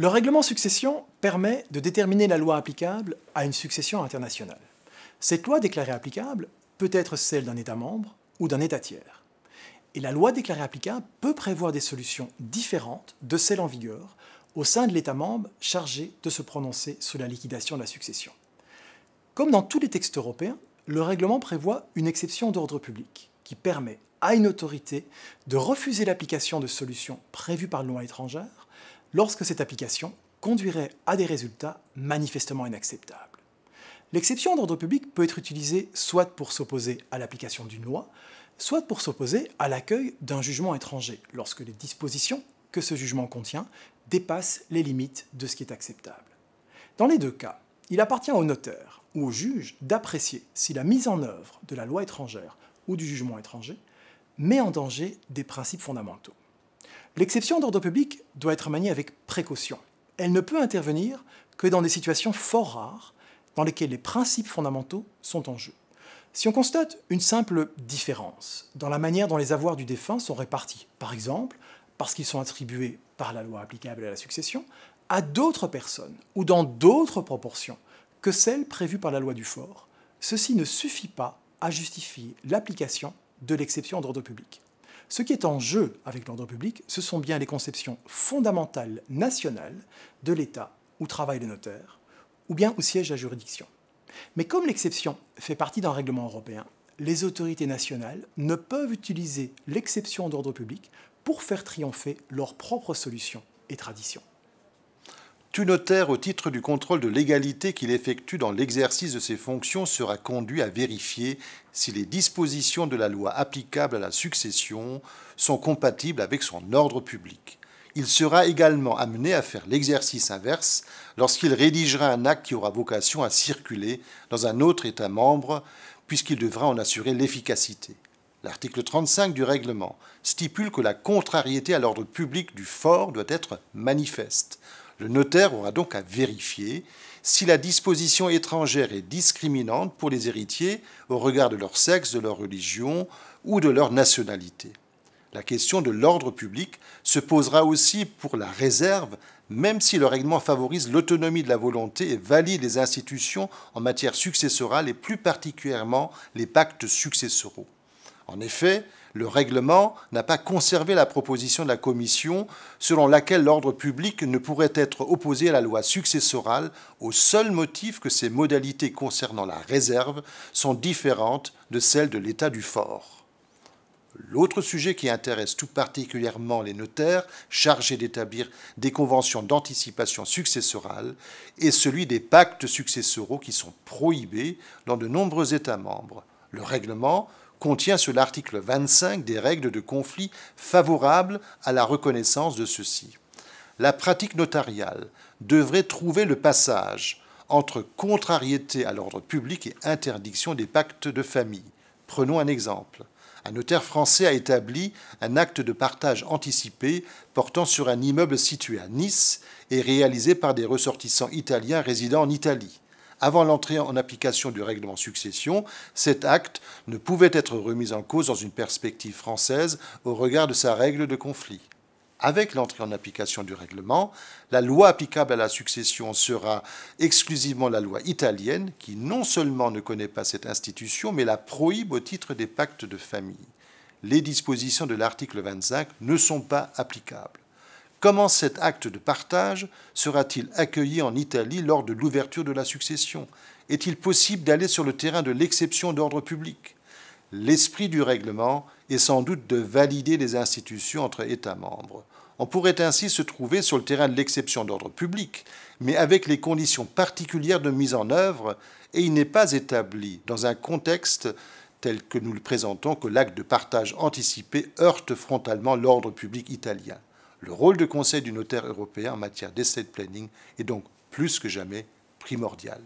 Le règlement succession permet de déterminer la loi applicable à une succession internationale. Cette loi déclarée applicable peut être celle d'un État membre ou d'un État tiers. Et la loi déclarée applicable peut prévoir des solutions différentes de celles en vigueur au sein de l'État membre chargé de se prononcer sur la liquidation de la succession. Comme dans tous les textes européens, le règlement prévoit une exception d'ordre public qui permet à une autorité de refuser l'application de solutions prévues par la loi étrangère lorsque cette application conduirait à des résultats manifestement inacceptables. L'exception d'ordre public peut être utilisée soit pour s'opposer à l'application d'une loi, soit pour s'opposer à l'accueil d'un jugement étranger, lorsque les dispositions que ce jugement contient dépassent les limites de ce qui est acceptable. Dans les deux cas, il appartient au notaire ou au juge d'apprécier si la mise en œuvre de la loi étrangère ou du jugement étranger met en danger des principes fondamentaux. L'exception d'ordre public doit être maniée avec précaution. Elle ne peut intervenir que dans des situations fort rares dans lesquelles les principes fondamentaux sont en jeu. Si on constate une simple différence dans la manière dont les avoirs du défunt sont répartis, par exemple parce qu'ils sont attribués par la loi applicable à la succession à d'autres personnes ou dans d'autres proportions que celles prévues par la loi du fort, ceci ne suffit pas à justifier l'application de l'exception d'ordre public. Ce qui est en jeu avec l'ordre public, ce sont bien les conceptions fondamentales nationales de l'État où travaille le notaire, ou bien où siège la juridiction. Mais comme l'exception fait partie d'un règlement européen, les autorités nationales ne peuvent utiliser l'exception d'ordre public pour faire triompher leurs propres solutions et traditions. Tout notaire, au titre du contrôle de légalité qu'il effectue dans l'exercice de ses fonctions, sera conduit à vérifier si les dispositions de la loi applicable à la succession sont compatibles avec son ordre public. Il sera également amené à faire l'exercice inverse lorsqu'il rédigera un acte qui aura vocation à circuler dans un autre État membre, puisqu'il devra en assurer l'efficacité. L'article 35 du règlement stipule que la contrariété à l'ordre public du fort doit être manifeste. Le notaire aura donc à vérifier si la disposition étrangère est discriminante pour les héritiers au regard de leur sexe, de leur religion ou de leur nationalité. La question de l'ordre public se posera aussi pour la réserve, même si le règlement favorise l'autonomie de la volonté et valide les institutions en matière successorale et plus particulièrement les pactes successoraux. En effet, le règlement n'a pas conservé la proposition de la Commission selon laquelle l'ordre public ne pourrait être opposé à la loi successorale au seul motif que ses modalités concernant la réserve sont différentes de celles de l'état du fort. L'autre sujet qui intéresse tout particulièrement les notaires chargés d'établir des conventions d'anticipation successorale est celui des pactes successoraux qui sont prohibés dans de nombreux États membres. Le règlement contient sur l'article 25 des règles de conflit favorables à la reconnaissance de ceux-ci. La pratique notariale devrait trouver le passage entre contrariété à l'ordre public et interdiction des pactes de famille. Prenons un exemple. Un notaire français a établi un acte de partage anticipé portant sur un immeuble situé à Nice et réalisé par des ressortissants italiens résidant en Italie. Avant l'entrée en application du règlement succession, cet acte ne pouvait être remis en cause dans une perspective française au regard de sa règle de conflit. Avec l'entrée en application du règlement, la loi applicable à la succession sera exclusivement la loi italienne, qui non seulement ne connaît pas cette institution, mais la prohibe au titre des pactes de famille. Les dispositions de l'article 25 ne sont pas applicables. Comment cet acte de partage sera-t-il accueilli en Italie lors de l'ouverture de la succession? Est-il possible d'aller sur le terrain de l'exception d'ordre public? L'esprit du règlement est sans doute de valider les institutions entre États membres. On pourrait ainsi se trouver sur le terrain de l'exception d'ordre public, mais avec les conditions particulières de mise en œuvre, et il n'est pas établi dans un contexte tel que nous le présentons que l'acte de partage anticipé heurte frontalement l'ordre public italien. Le rôle de conseil du notaire européen en matière d'estate planning est donc plus que jamais primordial.